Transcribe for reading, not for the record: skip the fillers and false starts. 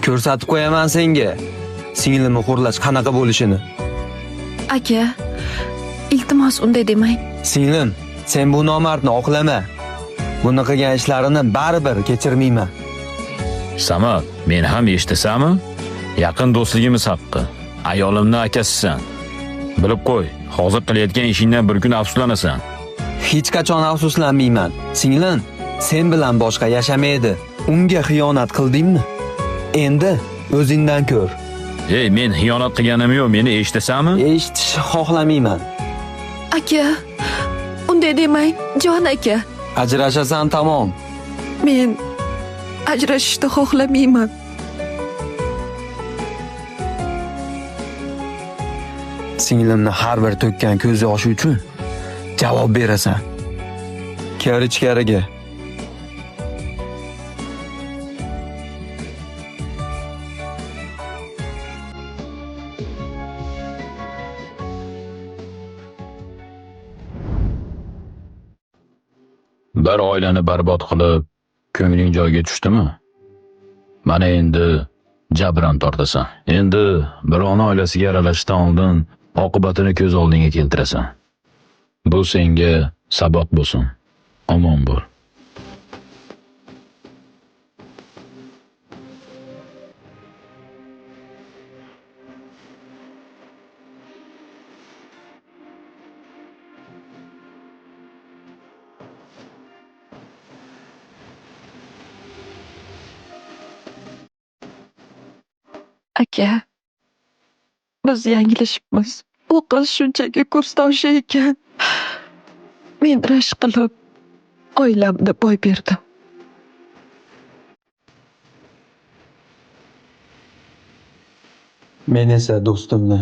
Ko'rsatib qo'yaman senga. Singlimni xo'rlash qanaqa bo'lishini. Aka, iltimos unday demang. Singlim, sen bu nomardni oqlama. Buni qilgan ishlarini baribir kechirmayman. Samad, men ham eshitasanmi? Yaqin do'stligimiz haqqi. Ayolimni akasisan. Bilib qo'y, hozir qilayotgan ishingdan bir kun afsuslanasan. Hech qachon afsuslanmayman. Singlim, sen bilan boshqa yashamaydi. Unga xiyonat qildingmi? Endi o'zingdan ko'r. Ey, men xiyonat qilganim yo'q, meni eshitasanmi? Eshitish xohlamayman. Aka, unday demang, jon aka. Ajrashasan tamom. Men ajrashishni xohlamayman. Singlimni har bir to'kkan ko'z yoshi uchun javob berasan. Kir ichkariga. Bir oilani barbod qilib, ko'ngling joyiga tushdimi? Mana endi jabran tortasan. Endi birovning oilasiga aralashishdan oldin oqibatini ko'z oldingga keltirasan. Bu senga saboq bo'lsin. Omon bo'l. Aka, biz yanglishibmiz. Bu qiz shunchaki kursdoshi ekan. Men rashk qilib, oilamni boy berdim. Men esa do'stimni